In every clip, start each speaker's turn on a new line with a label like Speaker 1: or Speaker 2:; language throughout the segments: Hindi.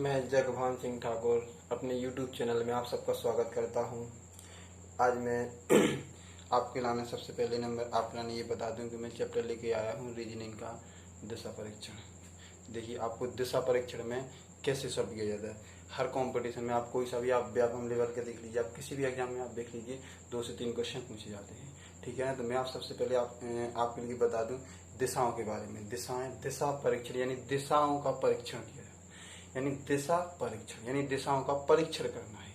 Speaker 1: मैं जगभान सिंह ठाकुर अपने YouTube चैनल में आप सबका स्वागत करता हूं। आज मैं आपके लाने सबसे पहले नंबर आपके लाने ये बता दूं कि मैं चैप्टर लेके आया हूं रीजनिंग का दिशा परीक्षण। देखिए आपको दिशा परीक्षण में कैसे सॉल्व किया जाता है। हर कंपटीशन में आप कोई सा भी आप व्यापम लेवल के देख लीजिए, आप किसी भी एग्जाम में आप देख लीजिए 2 से 3 क्वेश्चन पूछे जाते हैं, ठीक है ना। तो मैं आप सबसे पहले आपके लिए बता दूं दिशाओं के बारे में। दिशा परीक्षण यानी दिशाओं का परीक्षण किया, यानी दिशा परीक्षण यानी दिशाओं का परीक्षण करना है।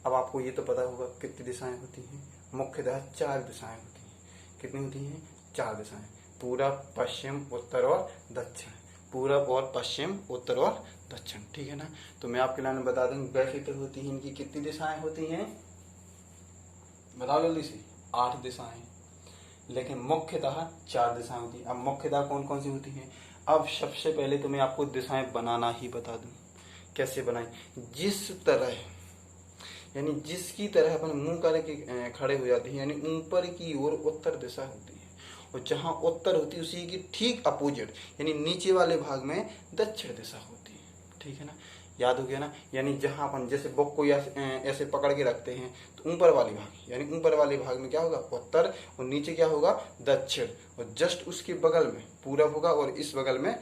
Speaker 1: अब आपको ये तो पता होगा कितनी दिशाएं होती हैं। मुख्यतः 4 दिशाएं होती हैं। कितनी होती हैं? 4 दिशाएं, पूरब, पश्चिम, उत्तर और दक्षिण। पूरब और पश्चिम, उत्तर और दक्षिण, ठीक है ना। तो मैं आपके लाने बता दूं वैसे तो होती हैं इनकी कितनी दिशाएं होती हैं, बताओ जल्दी से। 8 दिशाएं, लेकिन मुख्यतः 4 दिशाएं होती हैं। अब मुख्यतः कौन कौन सी होती हैं? अब सबसे पहले तो मैं आपको दिशाएं बनाना ही बता दूं कैसे बनाएं। जिस तरह यानी जिसकी तरह अपन मुंह करके खड़े हो जाते हैं, यानी ऊपर की ओर उत्तर दिशा होती है, और जहां उत्तर होती है उसी की ठीक अपोजिट यानी नीचे वाले भाग में दक्षिण दिशा होती है, ठीक है ना। याद हो गया ना। यानी जहां अपन जैसे बुक को ऐसे पकड़ के रखते हैं तो ऊपर वाले भाग यानी ऊपर वाले भाग में क्या होगा? उत्तर, और नीचे क्या होगा? दक्षिण, और जस्ट उसके बगल में पूरब होगा और इस बगल में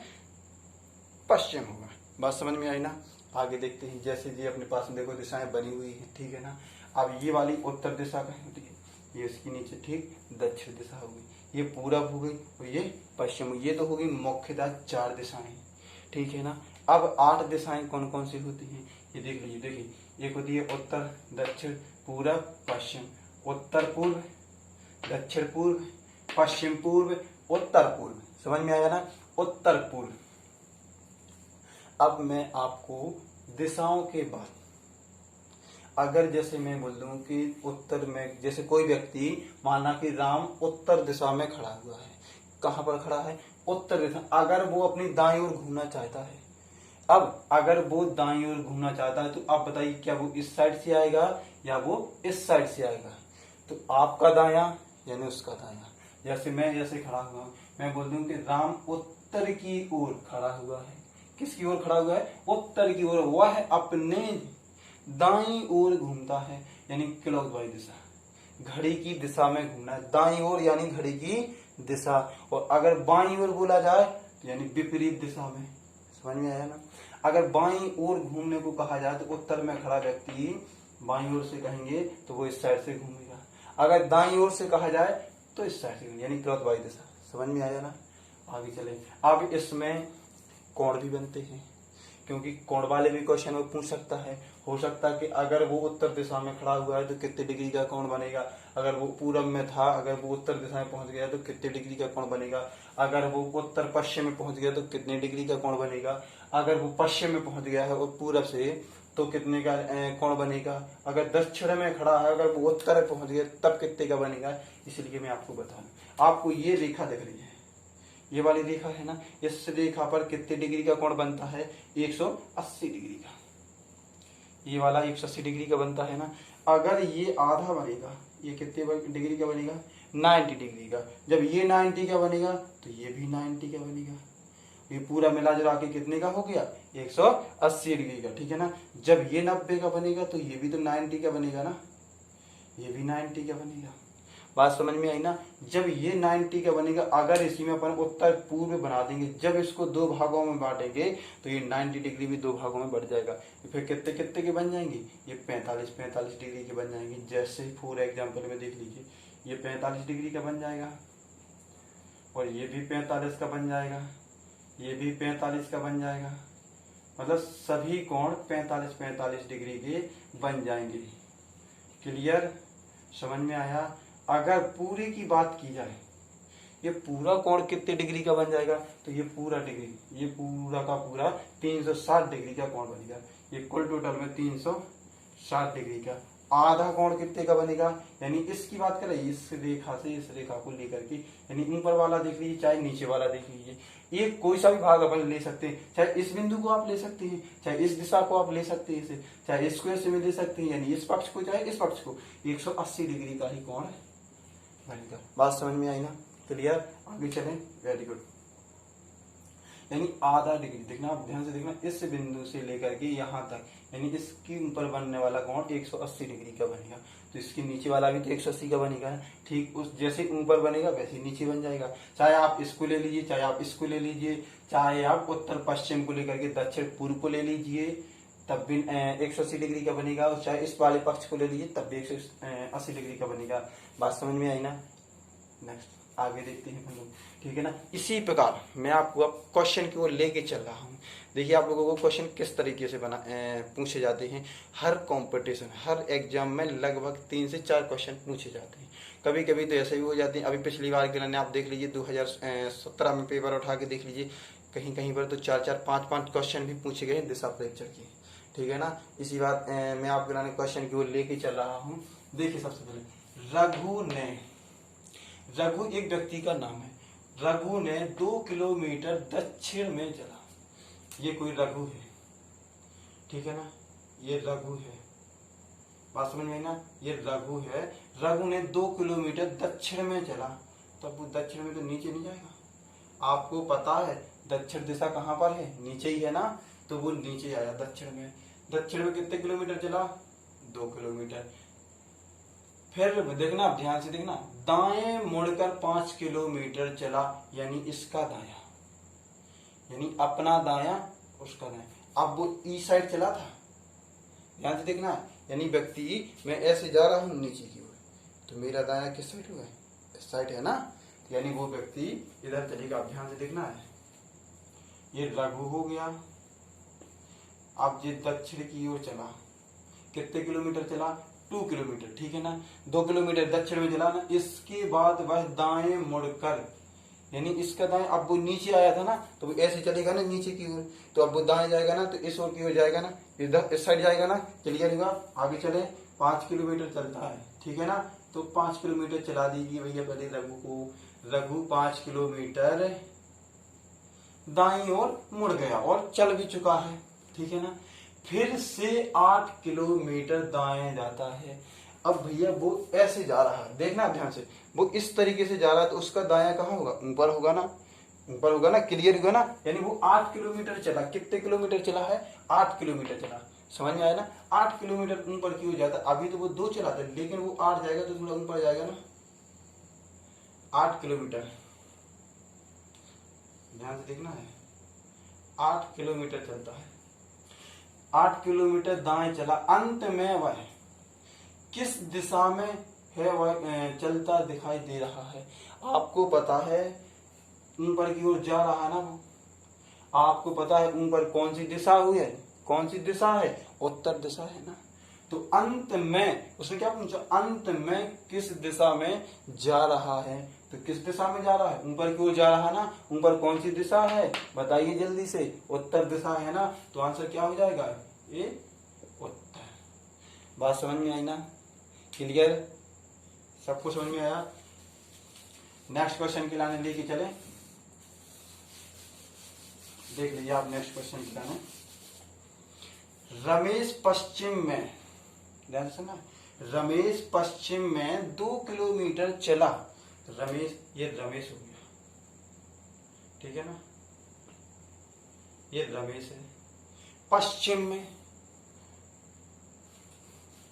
Speaker 1: पश्चिम होगा। बात समझ में आई ना। आगे देखते हैं। जैसे ये अपने पास में देखो दिशाएं बनी हुई है, ठीक है ना। अब ये वाली उत्तर दिशा कहीं होती है, ये इसके नीचे ठीक दक्षिण दिशा होगी, ये पूरब हो गई और ये पश्चिम। ये तो होगी मुख्यतः 4 दिशाएं, ठीक है ना। अब 8 दिशाएं कौन कौन सी होती हैं ये देख लीजिए। देखिए एक होती है उत्तर, दक्षिण, पूरब, पश्चिम। उत्तर पूर्व, दक्षिण पूर्व, पश्चिम पूर्व, उत्तर पूर्व। समझ में आया ना। उत्तर पूर्व। अब मैं आपको दिशाओं के बाद, अगर जैसे मैं बोल दूं कि उत्तर में, जैसे कोई व्यक्ति माना कि राम उत्तर दिशा में खड़ा हुआ है। कहां पर खड़ा है? उत्तर दिशा। अगर वो अपनी दाईं ओर घूमना चाहता है, अब अगर वो दाईं ओर घूमना चाहता है तो आप बताइए क्या वो इस साइड से आएगा या वो इस साइड से आएगा? तो आपका दायां यानी उसका दायां। जैसे मैं जैसे खड़ा हुआ, मैं बोल दूं कि राम उत्तर की ओर खड़ा हुआ है। किसकी ओर खड़ा हुआ है? उत्तर की ओर। वह अपने दाईं ओर घूमता है, यानी क्लॉकवाइज दिशा। घड़ी की दिशा में घूमना है, दाईं ओर यानी घड़ी की दिशा। और अगर बाईं ओर बोला जाए तो यानी विपरीत दिशा में। समझ में आया ना। अगर बाईं ओर घूमने को कहा जाए तो उत्तर में खड़ा व्यक्ति बाईं ओर से कहेंगे तो वो इस साइड से घूमेगा। अगर दाईं ओर से कहा जाए तो इस साइड से, यानी क्लॉकवाइज दिशा। समझ में आया ना। आगे चले। अब इसमें कोण भी बनते हैं, क्योंकि कोण वाले भी क्वेश्चन में पूछ सकता है। हो सकता है कि अगर वो उत्तर दिशा में खड़ा हुआ है तो कितने डिग्री का कोण बनेगा। अगर वो पूरब में था, अगर वो उत्तर दिशा में पहुंच गया तो कितने डिग्री का कोण बनेगा। अगर वो उत्तर पश्चिम में पहुंच गया तो कितने डिग्री का कोण बनेगा। अगर वो पश्चिम में पहुंच गया है और पूरब से तो कितने का कोण बनेगा। अगर दक्षिण में खड़ा है, अगर वो उत्तर में पहुंच गया तब कितने का बनेगा। इसलिए मैं आपको बता दूं। आपको ये रेखा दिख रही है, ये वाली रेखा है ना, इस रेखा पर कितने डिग्री का कोण बनता है? 180 डिग्री का। ये वाला 180 डिग्री का बनता है ना। अगर ये आधा बनेगा, ये कितने डिग्री का बनेगा? 90 डिग्री का। जब ये 90 का बनेगा तो ये भी 90 का बनेगा। ये पूरा मिला जुला के कितने का हो गया? 180 डिग्री का, ठीक है ना। जब ये 90 का बनेगा तो ये भी तो 90 का बनेगा ना, ये भी 90 का बनेगा। बात समझ में आई ना। जब ये 90 का बनेगा, अगर इसी में अपन उत्तर पूर्व बना देंगे, जब इसको 2 भागों में बांटेंगे तो ये 90 डिग्री भी 2 भागों में बढ़ जाएगा। फिर कितने कितने के बन जाएंगे? ये 45 डिग्री के बन जाएंगे। जैसे फॉर एग्जाम्पल में देख लीजिए, ये 45 डिग्री का बन जाएगा, और ये भी 45 का बन जाएगा, ये भी 45 का बन जाएगा। मतलब सभी कोण 45 डिग्री के बन जाएंगे। क्लियर? समझ में आया। अगर पूरे की बात की जाए, ये पूरा कोण कितने डिग्री का बन जाएगा? तो ये पूरा डिग्री, ये पूरा का पूरा 360 डिग्री का कोण बनेगा। ये कुल टोटल में 360 डिग्री का। आधा कोण कितने का बनेगा? यानी इसकी बात करें, इस रेखा से इस रेखा को लेकर के, यानी ऊपर वाला देख लीजिए चाहे नीचे वाला देख लीजिए। ये कोई सा भी भाग अपन ले सकते हैं, चाहे इस बिंदु को आप ले सकते हैं, चाहे इस दिशा को आप ले सकते हैं, इसे चाहे स्क्वायर से में ले सकते हैं, यानी इस पक्ष को चाहे इस पक्ष को। 180 डिग्री का ही कोण बनेगा। बात समझ में आई ना। क्लियर? आगे चलें। Very good. यानी आधा डिग्री। देखना आप ध्यान से देखना, इस बिंदु से लेकर के यहाँ तक, यानी इसके ऊपर बनने वाला कोण 180 डिग्री का बनेगा। तो इसके नीचे वाला भी तो 180 का बनेगा। ठीक उस जैसे ऊपर बनेगा वैसे नीचे बन जाएगा। चाहे आप इसको ले लीजिए, चाहे आप इसको ले लीजिए, चाहे आप उत्तर पश्चिम को लेकर के दक्षिण पूर्व को ले लीजिए, तब भी 180 डिग्री का बनेगा। और चाहे इस वाले पक्ष को ले लीजिए तब भी 180 डिग्री का बनेगा। बात समझ में आई ना? नेक्स्ट आगे देखते हैं हम लोग, ठीक है ना। इसी प्रकार मैं आपको अब क्वेश्चन की ओर लेके चल रहा हूँ। देखिए आप लोगों को क्वेश्चन किस तरीके से पूछे जाते हैं। हर कंपटीशन, हर एग्जाम में लगभग 3 से 4 क्वेश्चन पूछे जाते हैं। कभी कभी तो ऐसे भी हो जाते हैं। अभी पिछली बार के लिए आप देख लीजिए, 2017 में पेपर उठा के देख लीजिए, कहीं कहीं पर तो 4-4, 5-5 क्वेश्चन भी पूछे गए दिशा परीक्षण के, ठीक है ना। इसी बात मैं आपके लिए क्वेश्चन की ओर लेके चल रहा हूँ। देखिए सबसे पहले रघु एक व्यक्ति का नाम है। रघु ने 2 किलोमीटर दक्षिण में चला। ये कोई रघु है, ठीक है ना, ये रघु है। बात समझ में आई ना? ये रघु है। रघु ने 2 किलोमीटर दक्षिण में चला, तब वो दक्षिण में तो नीचे नहीं जाएगा। आपको पता है दक्षिण दिशा कहाँ पर है? नीचे ही है ना। तो वो नीचे आया दक्षिण में। दक्षिण में कितने किलोमीटर चला? 2 किलोमीटर। फिर देखना, ध्यान से देखना, दाएं मुड़कर 5 किलोमीटर चला, यानी इसका दाया, यानी अपना दाया उसका दाया। अब वो ईस्ट साइड चला था, ध्यान से देखना, यानी व्यक्ति मैं ऐसे जा रहा हूं नीचे की ओर, तो मेरा दाया किस साइड हुआ? इस साइड है ना। तो यानी वो व्यक्ति इधर चलेगा। ध्यान से देखना है, ये रघु हो गया। अब ये दक्षिण की ओर चला, कितने किलोमीटर चला? 2 किलोमीटर, ठीक है ना। 2 किलोमीटर दक्षिण में चला ना। इसके बाद वह दाएं मुड़कर, यानी इसका दाएं, अब वो नीचे आया था ना, तो वो ऐसे चलेगा ना नीचे की ओर, तो अब वो दाएं जाएगा ना, तो इस ओर की ओर जाएगा ना, इधर इस साइड जाएगा ना। चलिए आगे चले। 5 किलोमीटर चलता है, ठीक है ना। तो 5 किलोमीटर चला दीजिए भैया पहले रघु को। रघु 5 किलोमीटर दाईं ओर मुड़ गया और चल भी चुका है, ठीक है ना। फिर से 8 किलोमीटर दाएं जाता है। अब भैया वो ऐसे जा रहा है, देखना ध्यान से, वो इस तरीके से जा रहा है, तो उसका दाया कहाँ होगा? ऊपर होगा ना, ऊपर होगा ना, क्लियर होगा ना। यानी वो 8 किलोमीटर चला। कितने किलोमीटर चला है? 8 किलोमीटर चला। समझ में आया ना? 8 किलोमीटर ऊपर क्यों जाता? अभी तो वो 2 चला था, लेकिन वो 8 जाएगा तो थोड़ा ऊपर जाएगा ना। 8 किलोमीटर, ध्यान से देखना है, 8 किलोमीटर चलता है। 8 किलोमीटर दाएं चला। अंत में वह किस दिशा में है? वह चलता दिखाई दे रहा है। आपको पता है ऊपर की ओर जा रहा है ना वो। आपको पता है ऊपर कौन सी दिशा हुई है? कौन सी दिशा है? उत्तर दिशा है ना। तो अंत में उसने क्या पूछा? अंत में किस दिशा में जा रहा है? तो किस दिशा में जा रहा है? ऊपर की ओर जा रहा है ना। ऊपर कौन सी दिशा है? बताइए जल्दी से। उत्तर दिशा है ना। तो आंसर क्या हो जाएगा? ये उत्तर। बात समझ में आई ना? क्लियर? सबको समझ में आया? नेक्स्ट क्वेश्चन के लाने लेके चले। देख लीजिए आप नेक्स्ट क्वेश्चन के लाने। रमेश पश्चिम में, ध्यान से सुना, रमेश पश्चिम में 2 किलोमीटर चला। रमेश, ये रमेश हो गया, ठीक है ना, ये रमेश है। पश्चिम में,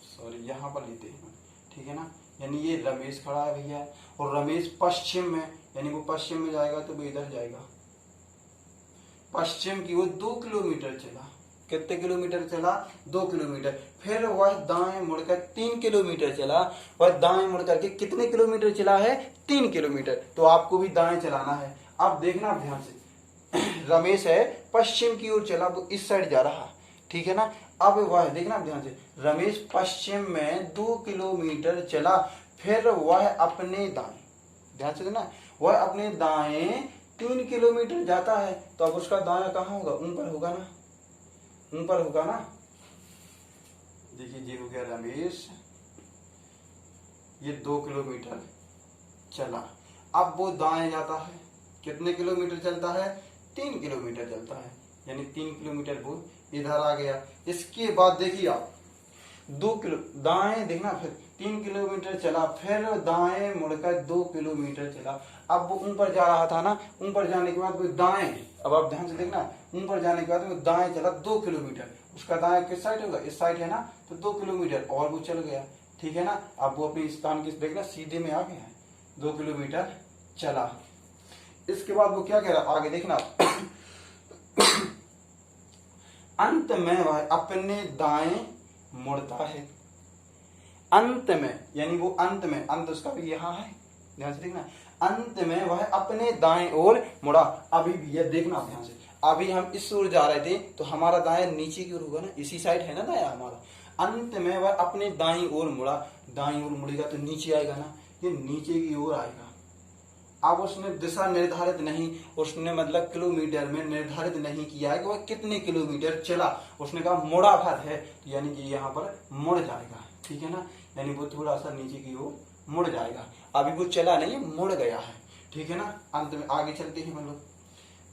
Speaker 1: सॉरी यहां पर लेते हैं, ठीक है ना। यानी ये रमेश खड़ा है भैया, और रमेश पश्चिम में, यानी वो पश्चिम में जाएगा तो वो इधर जाएगा। पश्चिम की वो 2 किलोमीटर चला। कितने किलोमीटर चला? 2 किलोमीटर। फिर वह दाएं मुड़कर 3 किलोमीटर चला। वह दाएं मुड़कर के कितने किलोमीटर चला है? 3 किलोमीटर। तो आपको भी दाएं चलाना है। अब देखना ध्यान से, रमेश है पश्चिम की ओर चला, वो इस साइड जा रहा, ठीक है ना। अब वह देखना ध्यान से, रमेश पश्चिम में 2 किलोमीटर चला। फिर वह अपने दाएं, ध्यान से देखना, वह अपने दाएं 3 किलोमीटर जाता है। तो अब उसका दाया कहाँ होगा? ऊपर होगा ना, ऊपर होगा ना। देखिए ये हो गया रमेश, ये 2 किलोमीटर चला। अब वो दाएं जाता है, कितने किलोमीटर चलता है? 3 किलोमीटर चलता है, यानी 3 किलोमीटर वो इधर आ गया। इसके बाद देखिए आप 2 किलो दाएं देखना, फिर 3 किलोमीटर चला, फिर दाएं मुड़कर 2 किलोमीटर चला। अब वो ऊपर जा रहा था ना, ऊपर जाने के बाद वो दाएं, अब आप ध्यान से देखना, ऊपर जाने के बाद वो दाएं चला 2 किलोमीटर, उसका दाएं किस साइड होगा, इस साइड है ना, तो 2 किलोमीटर और वो चल गया, ठीक है ना। अब वो अपने स्थान की देखना सीधे में आ गया है, 2 किलोमीटर चला। इसके बाद वो क्या कह रहा आगे देखना अंत में वह अपने दाएं मुड़ता है, अंत में, यानी वो अंत में, अंत उसका भी यहाँ है, ध्यान से देखना, अंत में वह अपने दाएं ओर मुड़ा। अभी भी ये देखना ध्यान से, अभी हम इस ओर जा रहे थे तो हमारा दाएं नीचे की ओर होगा ना, इसी साइड है ना दाया हमारा, अंत में वह अपने दाएं ओर मुड़ा, दाएं ओर मुड़ेगा तो नीचे आएगा ना, ये नीचे की ओर आएगा। अब उसने दिशा निर्धारित नहीं, उसने मतलब किलोमीटर में निर्धारित नहीं किया है कि वह कितने किलोमीटर चला, उसने कहा मुड़ा भर है, तो यानी कि यहाँ पर मुड़ जाएगा, ठीक है ना, यानी वो थोड़ा सा नीचे की ओर मुड़ जाएगा। अभी वो चला नहीं, मुड़ गया है, ठीक है ना। अंत में आगे चलते हैं हम लोग,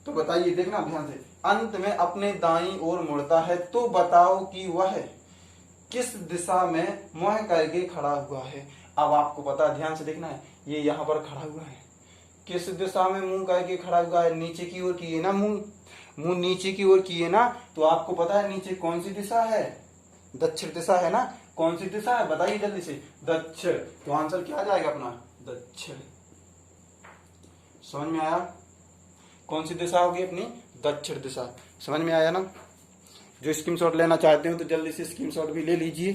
Speaker 1: तो बताइए देखना ध्यान से, अंत में अपने दाईं ओर मुड़ता है तो बताओ कि वह किस दिशा में मुंह करके खड़ा हुआ है। अब आपको पता, ध्यान से देखना है, ये यहाँ पर खड़ा हुआ है, किस दिशा में मुंह करके खड़ा हुआ है, नीचे की ओर किए ना, मुंह नीचे की ओर किए ना, तो आपको पता है नीचे कौन सी दिशा है, दक्षिण दिशा है ना, कौन सी दिशा है बताइए जल्दी से, दक्षिण, तो आंसर क्या आ जाएगा अपना, दक्षिण। समझ में आया, कौन सी दिशा होगी अपनी, दक्षिण दिशा, समझ में आया ना। जो स्क्रीनशॉट लेना चाहते हो तो जल्दी से स्क्रीनशॉट भी ले लीजिए।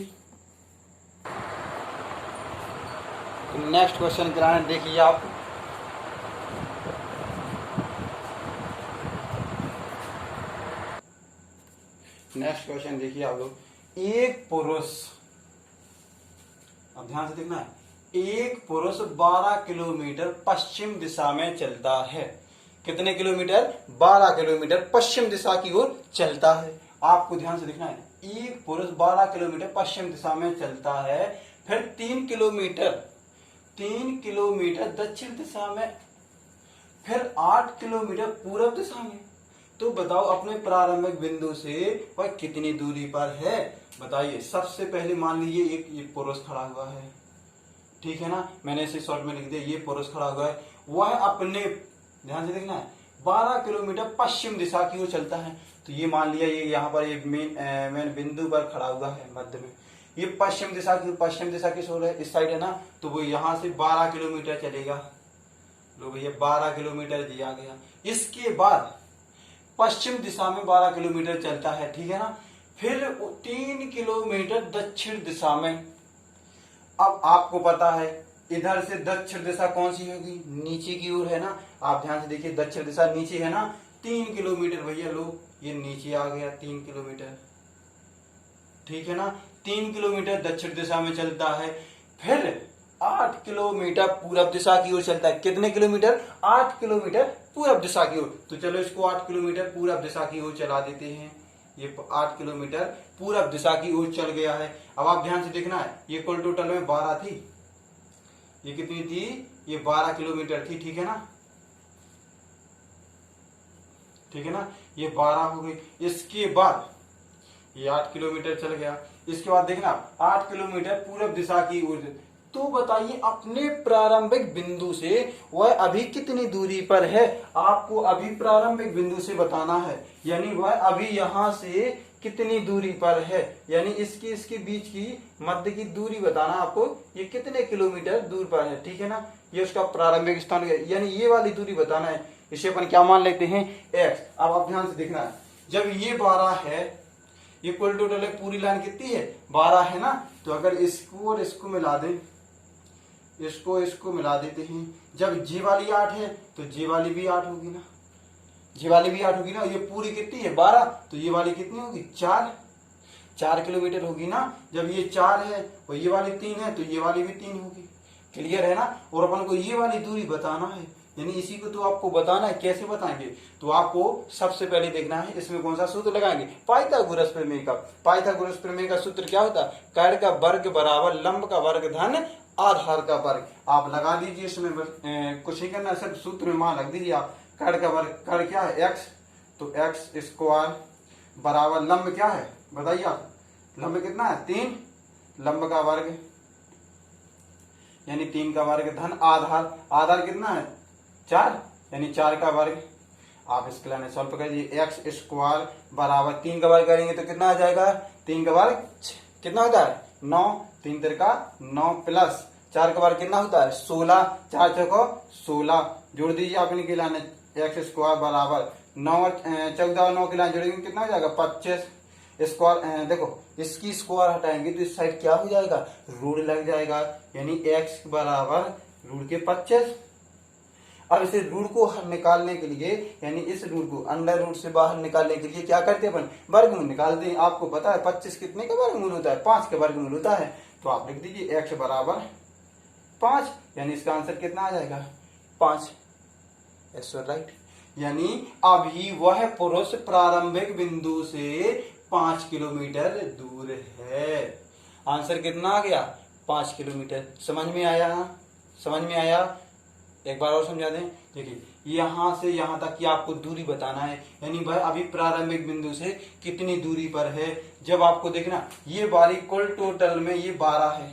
Speaker 1: तो नेक्स्ट क्वेश्चन कराने देखिए आप, नेक्स्ट क्वेश्चन देखिए आप लोग, एक पुरुष, अब ध्यान से देखना है, एक पुरुष 12 किलोमीटर पश्चिम दिशा में चलता है, कितने किलोमीटर, 12 किलोमीटर पश्चिम दिशा की ओर चलता है। आपको ध्यान से देखना है, एक पुरुष 12 किलोमीटर पश्चिम दिशा में चलता है, फिर 3 किलोमीटर दक्षिण दिशा में, फिर 8 किलोमीटर पूर्व दिशा में, तो बताओ अपने प्रारंभिक बिंदु से वह कितनी दूरी पर है, बताइए। सबसे पहले मान लीजिए एक पुरुष खड़ा हुआ है, ठीक है ना, मैंने इसे शॉर्ट में लिख दिया, ये पुरुष खड़ा हुआ है, वह अपने, ध्यान से देखना है, 12 किलोमीटर पश्चिम दिशा की ओर चलता है, तो ये मान लिया ये यहाँ पर एक मेन बिंदु पर खड़ा हुआ है मध्य में, ये पश्चिम दिशा किस ओर है, इस साइड है ना, तो वो यहाँ से 12 किलोमीटर चलेगा, लो भैया 12 किलोमीटर दिया गया। इसके बाद पश्चिम दिशा में 12 किलोमीटर चलता है, ठीक है ना, फिर 3 किलोमीटर दक्षिण दिशा में। अब आपको पता है इधर से दक्षिण दिशा कौन सी होगी, नीचे की ओर है ना, आप ध्यान से देखिए, दक्षिण दिशा नीचे है ना, 3 किलोमीटर भैया लो, ये नीचे आ गया 3 किलोमीटर, ठीक है ना, 3 किलोमीटर दक्षिण दिशा में चलता है, फिर 8 किलोमीटर पूरब दिशा की ओर चलता है, कितने किलोमीटर, 8 किलोमीटर पूरब दिशा की ओर, तो चलो इसको 8 किलोमीटर पूरब दिशा की ओर चला देते हैं, ये 8 किलोमीटर पूरब दिशा की ओर चल गया है। अब आप ध्यान से देखना है, ये कुल टोटल में 12 थी, ये कितनी थी, ये 12 किलोमीटर थी, ठीक है ना, ठीक है ना, ये 12 हो गई। इसके बाद ये 8 किलोमीटर चल गया, इसके बाद देखना 8 किलोमीटर पूरब दिशा की ओर, तो बताइए अपने प्रारंभिक बिंदु से वह अभी कितनी दूरी पर है, आपको अभी प्रारंभिक बिंदु से बताना है, यानी वह अभी यहाँ से कितनी दूरी पर है, यानी इसके बीच की मध्य की दूरी बताना आपको, ये कितने किलोमीटर दूर पर है, ठीक है ना, ये उसका प्रारंभिक स्थान, यानी ये वाली दूरी बताना है, इसे अपन क्या मान लेते हैं, x। अब आप ध्यान से देखना है, जब ये 12 है, ये कुल टोटल है, पूरी लाइन कितनी है, 12 है ना, तो अगर इसको और इसको मिला दें, इसको मिला देते हैं, जब जी वाली 8 है तो जी वाली भी 8 होगी ना, जी वाली भी 8 होगी ना, ये पूरी कितनी है 12, तो ये वाली कितनी होगी 4 किलोमीटर होगी ना, जब ये 4 है और ये वाली 3 है तो ये वाली भी 3 होगी, क्लियर है ना। और अपन को ये वाली दूरी बताना है, यानी इसी को तो आपको बताना है, कैसे बताएंगे, तो आपको सबसे पहले देखना है इसमें कौन सा सूत्र लगाएंगे, पाइथागोरस प्रमेय का। पाइथागोरस प्रमेय का सूत्र क्या होता है, कर्ण का वर्ग बराबर लंब का वर्ग धन आधार का वर्ग। आप लगा लीजिए, इसमें कुछ नहीं करना, सिर्फ सूत्र में मान रख दीजिए आप, कर्ण का वर्ग, कर्ण क्या है x, तो x स्क्वायर बराबर लंब क्या है बताइए आप, लंब कितना है 3, लंब का वर्ग यानी 3 का वर्ग धन आधार, आधार कितना है 4 यानी 4 का वर्ग। आप इसके लाने सॉल्व करिए। एक्स स्क्वायर बराबर 3 का वर्ग करेंगे तो कितना आ जाएगा, 3 का वर्ग कितना होता है 9, 3 3 का 9 प्लस 4 का वर्ग कितना होता है 16, 4 चौको 16 जोड़ दीजिए आप इनके लाने। एक्स स्क्वायर बराबर 9 और 14 और 9 के लाने जोड़ेंगे कितना हो जाएगा 25 स्क्वायर। देखो इसकी स्क्वायर हटाएंगे तो इस साइड क्या हो जाएगा रूट लग जाएगा, यानी एक्स बराबर रूट के 25। अब इसे रूट को निकालने के लिए यानी इस रूट को अंडर रूट से बाहर निकालने के लिए क्या करते हैं अपन वर्गमूल निकालते हैं। आपको पता है 25 कितने का वर्गमूल होता है 5 का वर्गमूल होता है। तो आप लिख दीजिए एक्स बराबर 5 यानी इसका आंसर कितना आ जाएगा 5। राइट। यानी अभी वह पुरुष प्रारंभिक बिंदु से 5 किलोमीटर दूर है। आंसर कितना आ गया 5 किलोमीटर। समझ में आया, समझ में आया। एक बार और समझा दें। देखिए यहां से यहां तक की आपको दूरी बताना है, यानी वह अभी प्रारंभिक बिंदु से कितनी दूरी पर है। जब आपको देखना ये वाली कुल टोटल में ये 12 है,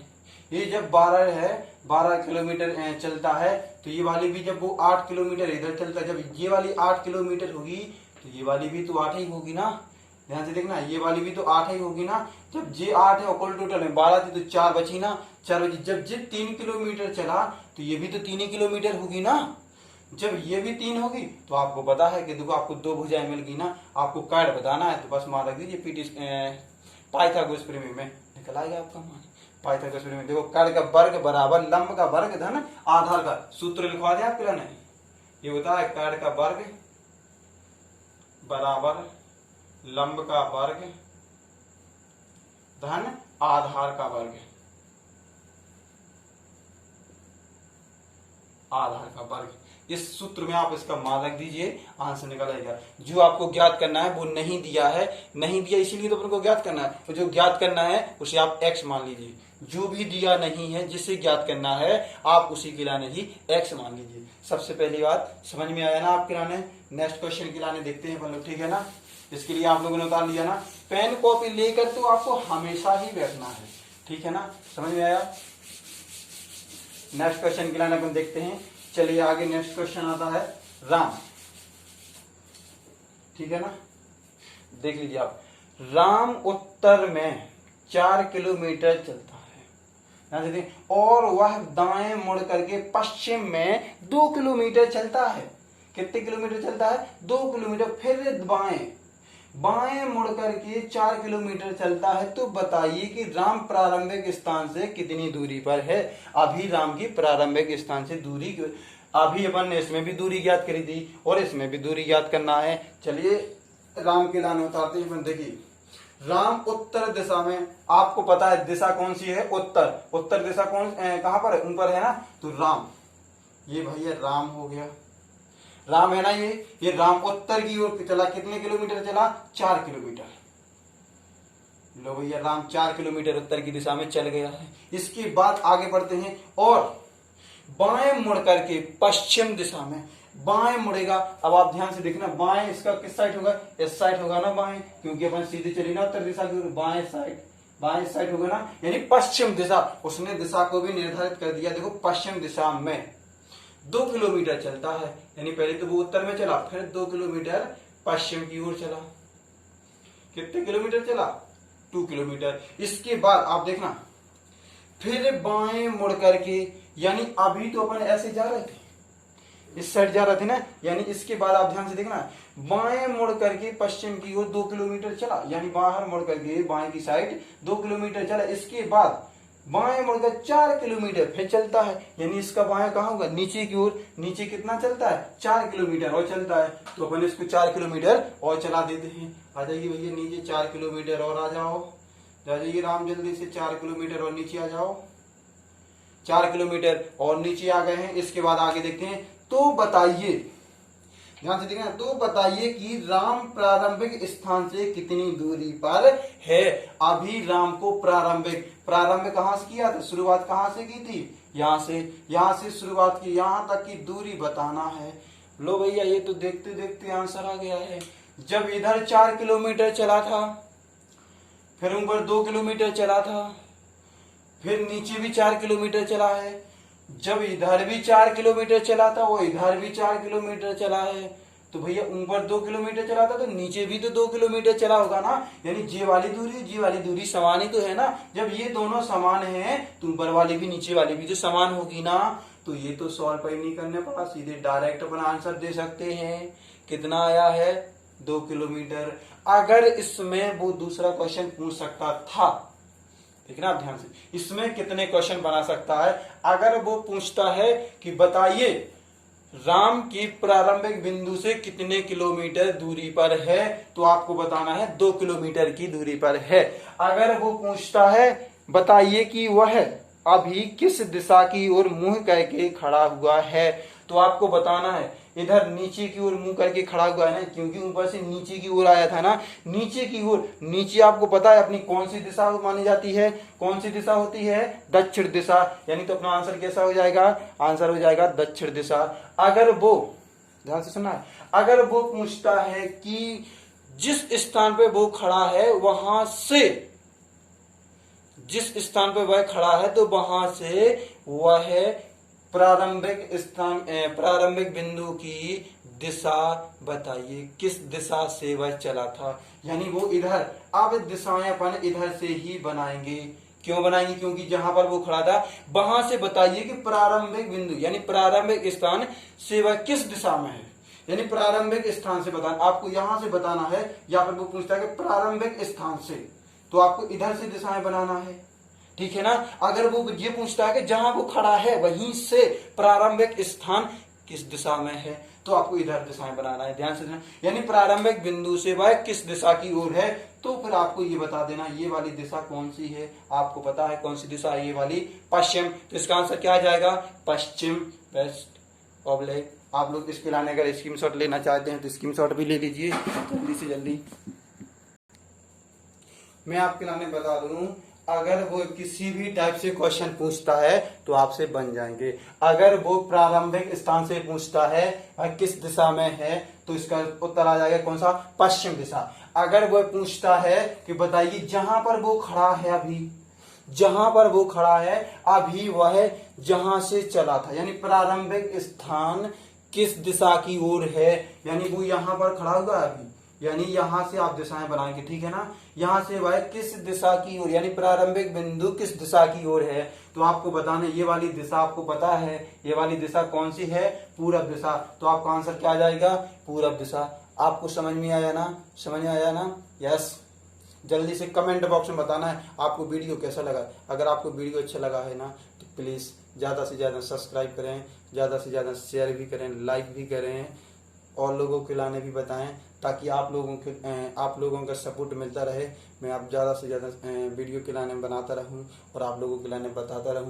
Speaker 1: ये जब 12 है 12 किलोमीटर चलता है तो ये वाली भी जब वो 8 किलोमीटर इधर चलता है, जब ये वाली 8 किलोमीटर होगी तो ये वाली भी तो 8 ही होगी ना। ध्यान से देखना ये वाली भी तो 8 ही होगी ना। जब ये 8 है और कुल टोटल में 12 थी तो 4 बची ना, 4 बची। जब ये 3 किलोमीटर चला तो ये भी तो 3 ही किलोमीटर होगी ना। जब ये भी 3 होगी तो आपको पता है कि देखो आपको 2 भुजाएं मिल गई ना। आपको कार्ड बताना है तो बस मान रख दीजिए पीटी पाइथागोरस प्रमेय में निकल आएगा आपका मान। पाइथागोरस प्रमेय देखो कार्ड का वर्ग बराबर लंब का वर्ग धन आधार का सूत्र लिखवा दिया आपके लिए। ये होता है कार्ड का वर्ग बराबर लंब का वर्ग धन आधार का वर्ग, आधार का वर्ग। इस सूत्र में आप इसका मान रख दीजिए, आंसर निकल आएगा। जो आपको ज्ञात करना है वो नहीं दिया है, नहीं दिया इसीलिए तो अपन को ज्ञात करना है। तो जो ज्ञात करना है उसे आप x मान लीजिए। जो भी दिया नहीं है जिसे ज्ञात करना है आप उसी के लाने ही x मान लीजिए। सबसे पहली बात समझ में आया ना आपके लाने। नेक्स्ट क्वेश्चन के लाने देखते हैं अपन लोग, ठीक है ना। इसके लिए आप लोगों ने उतार लिया ना। पेन कॉपी लेकर तो आपको हमेशा ही बैठना है, ठीक है ना। समझ में आया। नेक्स्ट क्वेश्चन के लाने अपन देखते हैं। चलिए आगे नेक्स्ट क्वेश्चन आता है राम, ठीक है ना। देख लीजिए आप, राम उत्तर में 4 किलोमीटर चलता है और वह दाएं मुड़ करके पश्चिम में 2 किलोमीटर चलता है। कितने किलोमीटर चलता है 2 किलोमीटर। फिर बाएं मुड़ करके 4 किलोमीटर चलता है। तो बताइए कि राम प्रारंभिक स्थान से कितनी दूरी पर है। अभी राम की प्रारंभिक स्थान से दूरी, अभी अपन ने इसमें भी दूरी ज्ञात करी थी और इसमें भी दूरी ज्ञात करना है। चलिए राम के लाने उतारते हैं। देखिए राम उत्तर दिशा में, आपको पता है दिशा कौन सी है उत्तर। उत्तर दिशा कौन कहां पर है ऊपर है ना। तो राम, ये भैया राम हो गया, राम है ना। ये राम उत्तर की ओर चला। कितने किलोमीटर चला 4 किलोमीटर। लो भैया राम 4 किलोमीटर उत्तर की दिशा में चल गया है। इसके बाद आगे बढ़ते हैं और बाएं मुड़ करके पश्चिम दिशा में बाएं मुड़ेगा। अब आप ध्यान से देखना बाएं इसका किस साइड होगा, इस साइड होगा ना बाएं, क्योंकि अपन सीधे चली ना उत्तर दिशा की ओर। बाएं साइड होगा ना, यानी पश्चिम दिशा। उसने दिशा को भी निर्धारित कर दिया। देखो पश्चिम दिशा में 2 किलोमीटर चलता है, यानी पहले तो वो उत्तर में चला फिर 2 किलोमीटर पश्चिम की ओर चला। कितने किलोमीटर चला 2 किलोमीटर। इसके बाद आप देखना फिर बाएं मुड़ करके, यानी अभी तो अपन ऐसे जा रहे थे, इस साइड जा रहे थे ना। यानी इसके बाद आप ध्यान से देखना बाएं मुड़ करके पश्चिम की ओर 2 किलोमीटर चला, यानी बाहर मुड़ करके बाएं की साइड 2 किलोमीटर चला। इसके बाद बाएं मुड़कर 4 किलोमीटर फिर चलता है, यानी इसका बाएं कहाँ होगा नीचे की ओर। नीचे कितना चलता है 4 किलोमीटर और चलता है। तो अपन इसको 4 किलोमीटर और चला देते हैं। आ जाइए भैया नीचे 4 किलोमीटर और आ जाओ। जा जाइए राम जल्दी से 4 किलोमीटर और नीचे आ जाओ। 4 किलोमीटर और नीचे आ गए हैं। इसके बाद आगे देखते हैं। तो बताइए, ध्यान से देखना, तो बताइए कि राम प्रारंभिक स्थान से कितनी दूरी पर है। अभी राम को प्रारंभिक कहां से किया था, शुरुआत कहां से की थी, यहां से शुरुआत की, यहां तक की दूरी बताना है। लो भैया ये तो देखते देखते आंसर आ गया है। जब इधर 4 किलोमीटर चला था, फिर ऊपर 2 किलोमीटर चला था, फिर नीचे भी 4 किलोमीटर चला है, जब इधर भी 4 किलोमीटर चला था, वो इधर भी 4 किलोमीटर चला है, तो भैया ऊपर 2 किलोमीटर चला था तो नीचे भी तो 2 किलोमीटर चला होगा ना। यानी जे वाली दूरी समान ही तो है ना। जब ये दोनों समान है तो ऊपर वाली भी नीचे वाली भी तो समान होगी ना। तो ये तो सॉल्व ही नहीं करने पड़ा, सीधे डायरेक्ट अपना आंसर दे सकते हैं। कितना आया है? 2 किलोमीटर। अगर इसमें वो दूसरा क्वेश्चन पूछ सकता था, ठीक है ना, ध्यान से, इसमें कितने क्वेश्चन बना सकता है। अगर वो पूछता है कि बताइए राम की प्रारंभिक बिंदु से कितने किलोमीटर दूरी पर है, तो आपको बताना है 2 किलोमीटर की दूरी पर है। अगर वो पूछता है बताइए कि वह अभी किस दिशा की ओर मुंह करके खड़ा हुआ है, तो आपको बताना है इधर नीचे की ओर मुंह करके खड़ा हुआ है ना, क्योंकि ऊपर से नीचे की ओर आया था ना। नीचे की ओर, नीचे आपको पता है अपनी कौन सी दिशा मानी जाती है? कौन सी दिशा होती है? दक्षिण दिशा। यानी तो अपना आंसर कैसा हो जाएगा? आंसर हो जाएगा दक्षिण दिशा। अगर वो, ध्यान से सुनना है, अगर वो पूछता है कि जिस स्थान पे वो खड़ा है वहां से, जिस स्थान पे वह खड़ा है तो वहां से वह प्रारंभिक बिंदु की दिशा बताइए, किस दिशा से वह चला था। यानी वो इधर, अब दिशाएं अपन इधर से ही बनाएंगे। क्यों बनाएंगे? क्योंकि जहां पर वो खड़ा था वहां से बताइए कि प्रारंभिक बिंदु यानी प्रारंभिक स्थान से वह किस दिशा में है। यानी प्रारंभिक स्थान से बताना, आपको यहां से बताना है। या फिर वो पूछता है कि प्रारंभिक स्थान से, तो आपको इधर से दिशाएं बनाना है, ठीक है ना। अगर वो ये पूछता है कि जहां वो खड़ा है वहीं से प्रारंभिक स्थान किस दिशा में है, तो आपको इधर दिशाएं बनाना है। ध्यान से देना, यानी प्रारंभिक बिंदु से वह किस दिशा की ओर है, तो फिर आपको ये बता देना ये वाली दिशा कौन सी है। आपको पता है कौन सी दिशा है, ये वाली पश्चिम। तो इसका आंसर क्या आ जाएगा? पश्चिम, वेस्ट ऑब्लिक। आप लोग इसके लाने अगर स्क्रीनशॉट लेना चाहते हैं तो स्क्रीनशॉट भी ले लीजिए जल्दी से जल्दी। मैं आपके लाने बता दूं, अगर वो किसी भी टाइप से क्वेश्चन पूछता है तो आपसे बन जाएंगे। अगर वो प्रारंभिक स्थान से पूछता है वह किस दिशा में है, तो इसका उत्तर आ जाएगा कौन सा? पश्चिम दिशा। अगर वो पूछता है कि बताइए जहां पर वो खड़ा है अभी, जहां पर वो खड़ा है अभी वह जहां से चला था, यानी प्रारंभिक स्थान किस दिशा की ओर है, यानी वो यहां पर खड़ा हुआ है अभी, यानी यहां से आप दिशाएं बनाएंगे, ठीक है ना। यहां से वह किस दिशा की ओर, यानी प्रारंभिक बिंदु किस दिशा की ओर है, तो आपको बताना ये वाली दिशा आपको पता है। ये वाली दिशा कौन सी है? पूरब दिशा। तो आपका आंसर क्या आ जाएगा? पूरब दिशा। आपको समझ में आया ना? समझ में आया ना? यस। जल्दी से कमेंट बॉक्स में बताना है आपको वीडियो कैसा लगा। अगर आपको वीडियो अच्छा लगा है ना तो प्लीज ज्यादा से ज्यादा सब्सक्राइब करें, ज्यादा से ज्यादा शेयर भी करें, लाइक भी करें, और लोगों के लाने भी बताएं, ताकि आप लोगों का सपोर्ट मिलता रहे। मैं आप ज़्यादा से ज़्यादा वीडियो के लाने बनाता रहूं और आप लोगों के लाने बताता रहूं।